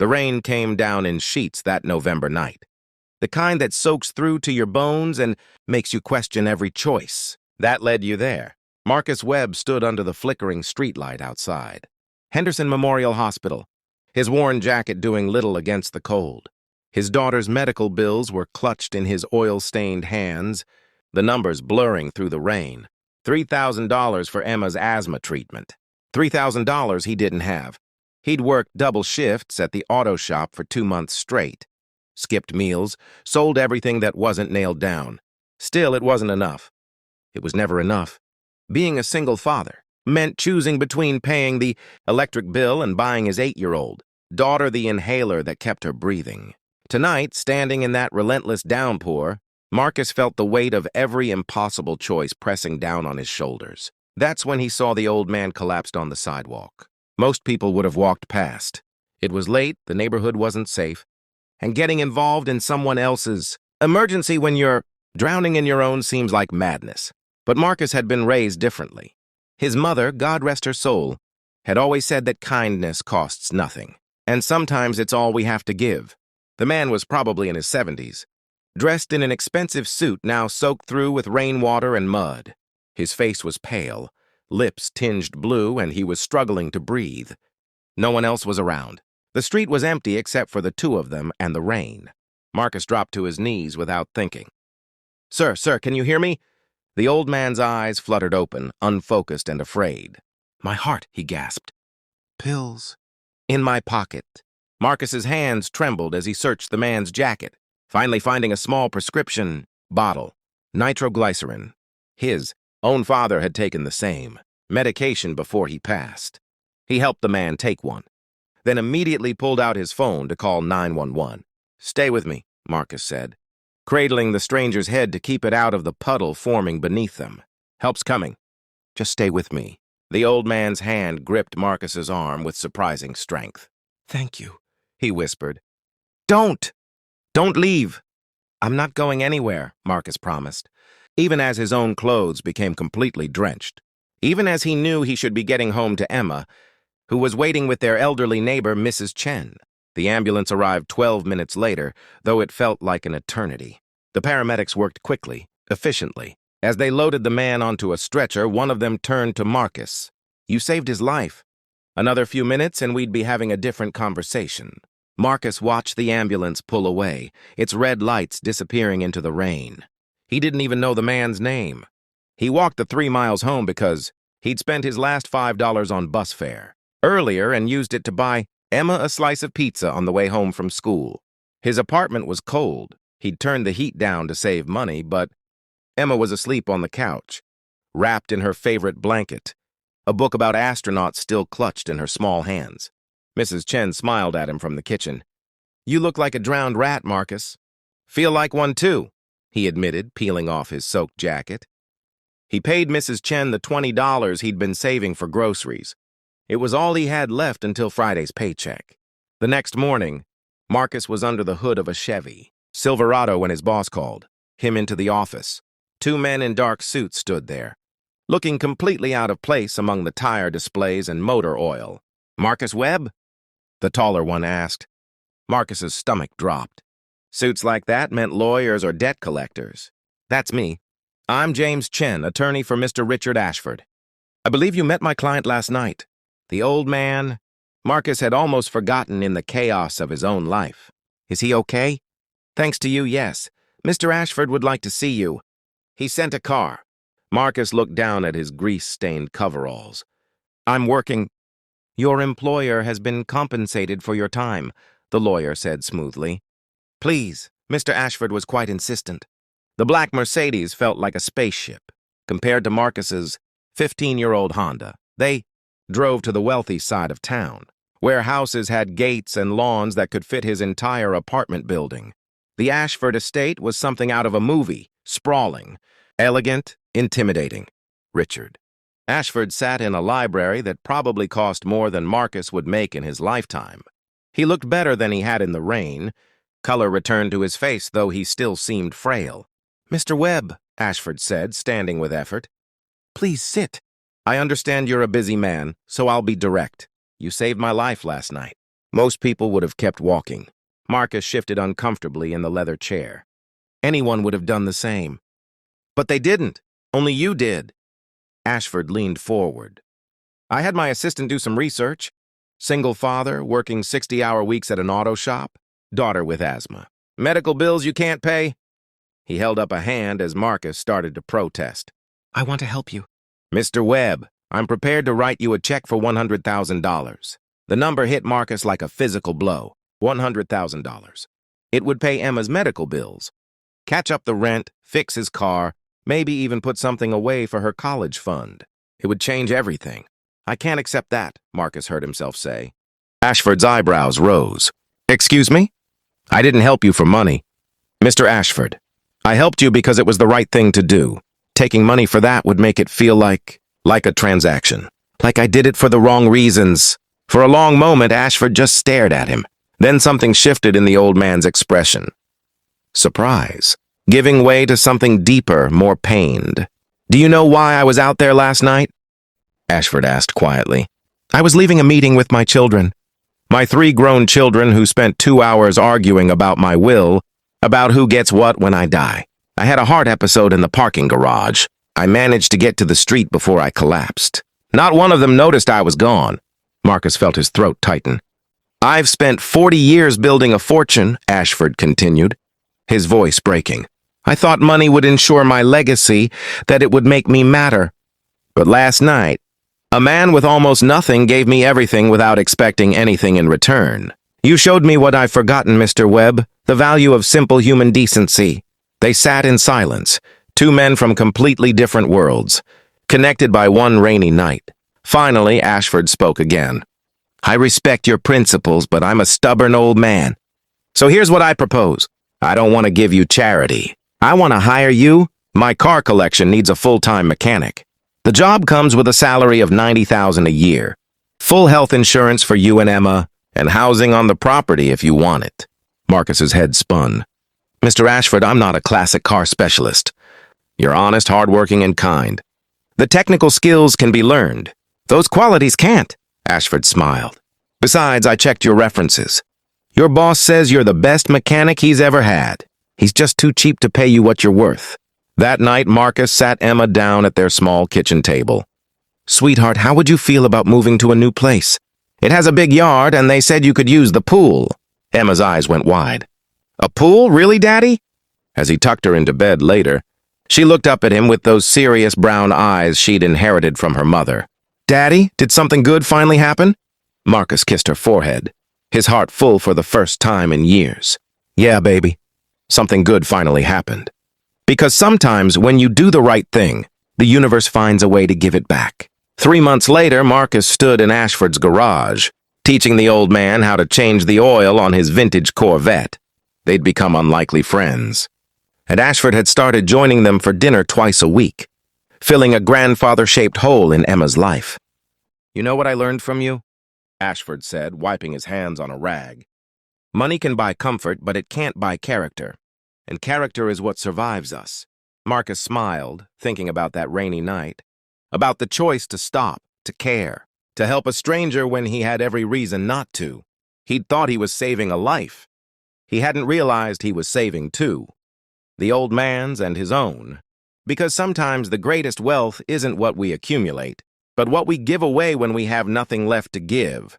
The rain came down in sheets that November night. The kind that soaks through to your bones and makes you question every choice. That led you there. Marcus Webb stood under the flickering streetlight outside. Henderson Memorial Hospital, his worn jacket doing little against the cold. His daughter's medical bills were clutched in his oil-stained hands, the numbers blurring through the rain. $3,000 for Emma's asthma treatment. $3,000 he didn't have. He'd worked double shifts at the auto shop for 2 months straight. Skipped meals, sold everything that wasn't nailed down. Still, it wasn't enough. It was never enough. Being a single father meant choosing between paying the electric bill and buying his 8-year-old daughter the inhaler that kept her breathing. Tonight, standing in that relentless downpour, Marcus felt the weight of every impossible choice pressing down on his shoulders. That's when he saw the old man collapsed on the sidewalk. Most people would have walked past. It was late, the neighborhood wasn't safe, and getting involved in someone else's emergency when you're drowning in your own seems like madness. But Marcus had been raised differently. His mother, God rest her soul, had always said that kindness costs nothing, and sometimes it's all we have to give. The man was probably in his 70s, dressed in an expensive suit now soaked through with rainwater and mud. His face was pale, lips tinged blue, and he was struggling to breathe. No one else was around. The street was empty except for the two of them and the rain. Marcus dropped to his knees without thinking. Sir, can you hear me?" The old man's eyes fluttered open, unfocused and afraid. "My heart," he gasped. "Pills." "In my pocket." Marcus's hands trembled as he searched the man's jacket, finally finding a small prescription bottle. Nitroglycerin. His own father had taken the same medication before he passed. He helped the man take one, then immediately pulled out his phone to call 911. "Stay with me," Marcus said, cradling the stranger's head to keep it out of the puddle forming beneath them. "Help's coming. Just stay with me." The old man's hand gripped Marcus's arm with surprising strength. "Thank you," he whispered. Don't leave." "I'm not going anywhere," Marcus promised, even as his own clothes became completely drenched. Even as he knew he should be getting home to Emma, who was waiting with their elderly neighbor, Mrs. Chen. The ambulance arrived 12 minutes later, though it felt like an eternity. The paramedics worked quickly, efficiently. As they loaded the man onto a stretcher, one of them turned to Marcus. "You saved his life. Another few minutes and we'd be having a different conversation." Marcus watched the ambulance pull away, its red lights disappearing into the rain. He didn't even know the man's name. He walked the 3 miles home because he'd spent his last $5 on bus fare earlier and used it to buy Emma a slice of pizza on the way home from school. His apartment was cold. He'd turned the heat down to save money, but Emma was asleep on the couch, wrapped in her favorite blanket, a book about astronauts still clutched in her small hands. Mrs. Chen smiled at him from the kitchen. "You look like a drowned rat, Marcus." "Feel like one too," he admitted, peeling off his soaked jacket. He paid Mrs. Chen the $20 he'd been saving for groceries. It was all he had left until Friday's paycheck. The next morning, Marcus was under the hood of a Chevy Silverado when his boss called him into the office. 2 men in dark suits stood there, looking completely out of place among the tire displays and motor oil. "Marcus Webb?" the taller one asked. Marcus's stomach dropped. Suits like that meant lawyers or debt collectors. "That's me. I'm James Chen, attorney for Mr. Richard Ashford. I believe you met my client last night." The old man, Marcus had almost forgotten in the chaos of his own life. "Is he okay?" "Thanks to you, yes. Mr. Ashford would like to see you. He sent a car." Marcus looked down at his grease-stained coveralls. "I'm working." "Your employer has been compensated for your time," the lawyer said smoothly. "Please." Mr. Ashford was quite insistent. The black Mercedes felt like a spaceship compared to Marcus's 15-year-old Honda. They drove to the wealthy side of town, where houses had gates and lawns that could fit his entire apartment building. The Ashford estate was something out of a movie, sprawling, elegant, intimidating. Richard Ashford sat in a library that probably cost more than Marcus would make in his lifetime. He looked better than he had in the rain. Color returned to his face, though he still seemed frail. "Mr. Webb," Ashford said, standing with effort. "Please sit. I understand you're a busy man, so I'll be direct. You saved my life last night." Most people would have kept walking. Marcus shifted uncomfortably in the leather chair. Anyone would have done the same. But they didn't. Only you did. Ashford leaned forward. I had my assistant do some research. Single father, working 60-hour weeks at an auto shop. Daughter with asthma. Medical bills you can't pay? He held up a hand as Marcus started to protest. I want to help you. Mr. Webb, I'm prepared to write you a check for $100,000. The number hit Marcus like a physical blow. $100,000. It would pay Emma's medical bills, catch up the rent, fix his car, maybe even put something away for her college fund. It would change everything. I can't accept that, Marcus heard himself say. Ashford's eyebrows rose. Excuse me? I didn't help you for money. Mr. Ashford, I helped you because it was the right thing to do. Taking money for that would make it feel like a transaction. Like I did it for the wrong reasons. For a long moment, Ashford just stared at him. Then something shifted in the old man's expression. Surprise. Giving way to something deeper, more pained. Do you know why I was out there last night? Ashford asked quietly. I was leaving a meeting with my children. My 3 grown children who spent 2 hours arguing about my will, about who gets what when I die. I had a heart episode in the parking garage. I managed to get to the street before I collapsed. Not one of them noticed I was gone. Marcus felt his throat tighten. I've spent 40 years building a fortune, Ashford continued, his voice breaking. I thought money would ensure my legacy, that it would make me matter. But last night, a man with almost nothing gave me everything without expecting anything in return. You showed me what I've forgotten, Mr. Webb, the value of simple human decency. They sat in silence, 2 men from completely different worlds, connected by one rainy night. Finally, Ashford spoke again. I respect your principles, but I'm a stubborn old man. So here's what I propose. I don't want to give you charity. I want to hire you. My car collection needs a full-time mechanic. The job comes with a salary of $90,000 a year, full health insurance for you and Emma, and housing on the property if you want it. Marcus's head spun. Mr. Ashford, I'm not a classic car specialist. You're honest, hardworking, and kind. The technical skills can be learned. Those qualities can't. Ashford smiled. Besides, I checked your references. Your boss says you're the best mechanic he's ever had. He's just too cheap to pay you what you're worth. That night, Marcus sat Emma down at their small kitchen table. Sweetheart, how would you feel about moving to a new place? It has a big yard, and they said you could use the pool. Emma's eyes went wide. A pool? Really, Daddy? As he tucked her into bed later, she looked up at him with those serious brown eyes she'd inherited from her mother. Daddy, did something good finally happen? Marcus kissed her forehead, his heart full for the first time in years. Yeah, baby. Something good finally happened. Because sometimes when you do the right thing, the universe finds a way to give it back. 3 months later, Marcus stood in Ashford's garage, teaching the old man how to change the oil on his vintage Corvette. They'd become unlikely friends. And Ashford had started joining them for dinner twice a week, filling a grandfather-shaped hole in Emma's life. You know what I learned from you? Ashford said, wiping his hands on a rag. Money can buy comfort, but it can't buy character. And character is what survives us. Marcus smiled, thinking about that rainy night. About the choice to stop, to care, to help a stranger when he had every reason not to. He'd thought he was saving a life. He hadn't realized he was saving 2. The old man's and his own. Because sometimes the greatest wealth isn't what we accumulate, but what we give away when we have nothing left to give.